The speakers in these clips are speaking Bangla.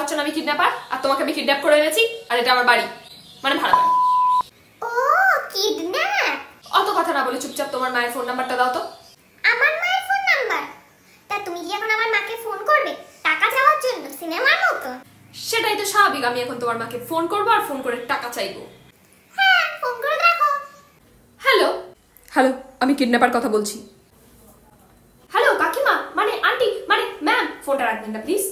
পাচ্ছ না আমি কিডন্যাপার, আর তোমাকে আমি কিডন্যাপ করে এনেছি, আর এটা আমার বাড়ি, মানে ভাড়া বাড়ি। ও কিডন্যাপ। অত কথা না বলে চুপচাপ তোমার মায়ের ফোন নাম্বারটা দাও তো। আমার মায়ের ফোন নাম্বার? তা তুমি কি এখন আমার মাকে ফোন করবে টাকা চাওয়ার জন্য, সিনেমার মতো? সেটাই তো স্বাভাবিক, আমি এখন তোমার মাকে ফোন করবো আর ফোন করে টাকা চাইবো। হ্যাঁ ফোন করে দেখো। হ্যালো হ্যালো, আমি কিডন্যাপার কথা বলছি। হ্যালো কাকিমা, মানে আন্টি, মানে ম্যাম, ফোনটা রাখবেন না প্লিজ।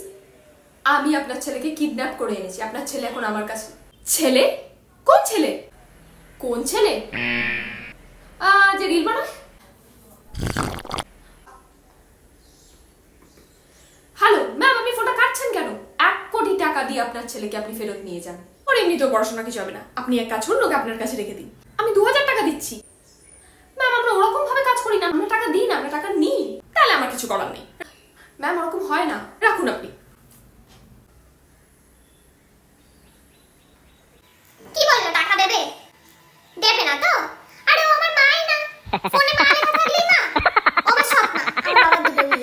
আমি আপনার ছেলেকে কিডন্যাপ করে এনেছি, আপনার ছেলে এখন আমার কাছে। ছেলে? কোন ছেলে? কোন ছেলে? যে রিল বানায়? হ্যালো ম্যাম, আপনি ফোনটা কাটছেন কেন? 1 কোটি টাকা দিয়ে আপনার ছেলেকে আপনি ফেরত নিয়ে যান। ওর এমনিতেও পড়াশোনা কিছু হবে না, আপনি এক কাজ করুন, ওকে আপনার কাছে রেখে দিন। আমি 2000 টাকা দিচ্ছি। ম্যাম আমরা ওরকম ভাবে কাজ করি না, আমরা টাকা দিই না, আমরা টাকা নিই। তাহলে আমার কিছু করার নেই ম্যাম, ওরকম হয় না, রাখুন আপনি। কি বললো, টাকা দেবে? দেবে না তো? আরে ও আমার মাই না, ফোনে মা লেখা থাকলেই মা। ও আমার সৎ মা, আমার বাবা দিবে।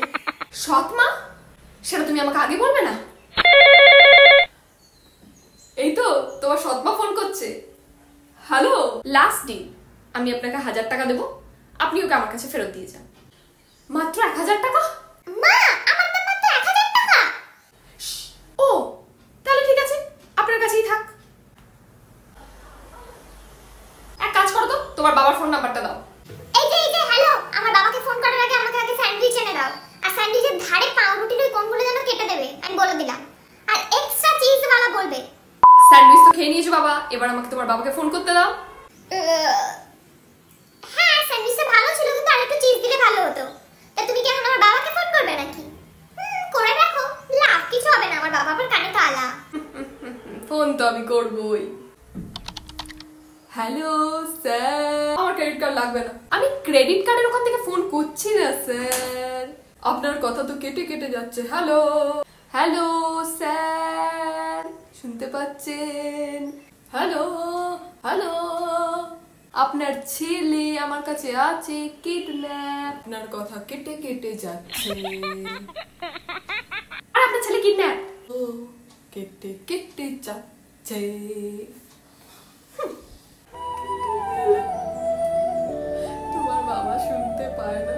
সৎ মা? সেটা তুমি আমাকে আগে বলবে না? এই তো তোমার সৎ মা ফোন করছে। হ্যালো, লাস্ট ডিল, আমি আপনাকে 1000 টাকা দেবো, আপনি ওকে আমার কাছে ফেরত দিয়ে যান। মাত্র 1000 টাকা? মা আমার তো মাত্র 1000 টাকা। ও তাহলে ঠিক আছে, আপনার কাছেই থাক। এক কাজ করো তো, তোমার বাবার ফোন নাম্বারটা দাও। এই যে হ্যালো, আমার বাবাকে ফোন করার আগে আমাকে আগে স্যান্ডউইচ এনে দাও, আর স্যান্ডউইচের ধারে পাউরুটির ওই কোণগুলো যেন কেটে দেবে, আমি বলে দিলাম। আর এক্সট্রা চিজ वाला বলবে। স্যান্ডউইচ তো খেয়ে নিয়েছো বাবা, এবার আমাকে তোমার বাবাকে ফোন করতে দাও। হ্যাঁ স্যান্ডউইচটা ভালো ছিল, কিন্তু আরেকটু চিজ দিলে ভালো হতো। তা তুমি কি এখন আমার বাবাকে ফোন করবে নাকি? করে রাখো, লাভ কিছু হবে না, আমার বাবা আবার কানে কালা। ফোন তো আমি করবই। হ্যালো স্যার, আমার ক্রেডিট কার্ড লাগবে না। আমি ক্রেডিট কার্ডের ওখান থেকে ফোন করছি না স্যার, আপনার কথা তো কেটে কেটে যাচ্ছে। হ্যালো হ্যালো স্যার, শুনতে পাচ্ছেন? হ্যালো হ্যালো, আপনার ছেলে আমার কাছে আছে কিডন্যাপ, আপনার কথা কেটে কেটে যাচ্ছে। আর আপনার ছেলে কিডন্যাপ ও কেটে কেটে যাচ্ছে। তোমার বাবা শুনতে পায় না?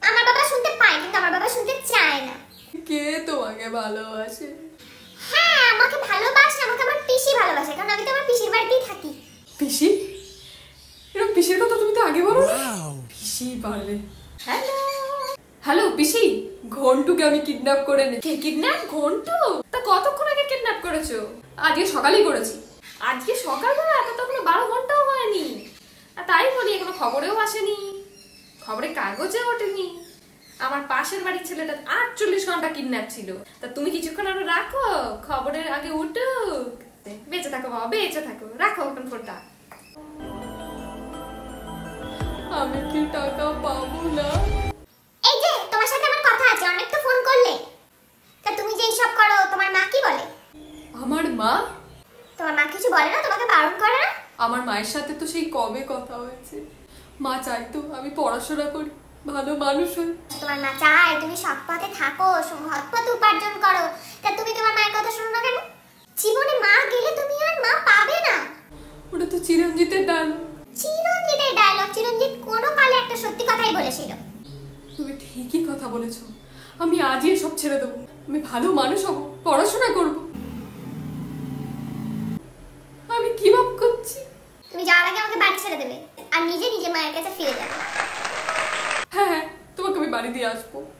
আমার বাবা শুনতে পায়, কিন্তু আমার বাবা শুনতে চায় না। কে তোমাকে ভালোবাসে? হ্যাঁ আমাকে ভালোবাসে, আমাকে আমার পিসি ভালোবাসে, কারণ আমি তো আমার পিসির বাড়িতেই থাকি। পিসি? এরকম পিসির কথা তুমি তো আগে বলো। পিসি পারবে। হ্যালো হ্যালো পিসি, ঘন্টুকে আমি কিডন্যাপ করে নে। কে কিডন্যাপ? ঘন্টু? তা কতক্ষণ আগে কিডন্যাপ করেছো? আজকে সকালেই করেছি। আজকে সকালবেলা? এত তো কোনো 12 ঘন্টাও হয়নি। আর তাই বলি, এখনো খবরেও আসেনি, খবরে কাগজে ওঠেনি। আমার পাশের বাড়ির ছেলেটা 48 ঘন্টা কিডন্যাপ ছিল। তা তুমি কিছুক্ষণ আরো রাখো, খবরের আগে উঠুক। বেঁচে থাকো বাবা, বেঁচে থাকো, রাখো এখন ফোনটা। আমি কি টাকা পাবো না? এই যে তোমার সাথে আমার কথা আছে, অনেক তো ফোন করলে। তা তুমি যে সব করো, তোমার মা কি বলে? আমার মা? তোমার মা কিছু বলে না, তোমাকে বারণ করে না? আমার মায়ের সাথে তো সেই কবে কথা হয়েছে। মা চাইতো আমি পড়াশোনা করি, ভালো মানুষ হই। তোমার মা চায় তুমি সৎ পথে থাকো, সৎ পথে উপার্জন করো। তা তুমি তোমার মায়ের কথা শোনো না কেন? জীবনে মা গেলে তুমি আর মা পাবে না। ওটা তো চিরঞ্জিতের ডায়লগ। চিরঞ্জিতের ডায়লগ? চিরঞ্জিত কোনো কালে একটা সত্যি কথাই বলেছিল। তুমি ঠিকই কথা বলেছো, আমি আজই সব ছেড়ে দেবো, আমি ভালো মানুষ হব, পড়াশোনা করব। আমি কি ভাব করছি? তুমি যাওয়ার আগে আমাকে বাড়ি ছেড়ে দেবে, আর নিজে নিজে মায়ের কাছে ফিরে যাবে। হ্যাঁ, তোমাকে আমি বাড়ি দিয়ে আসবো।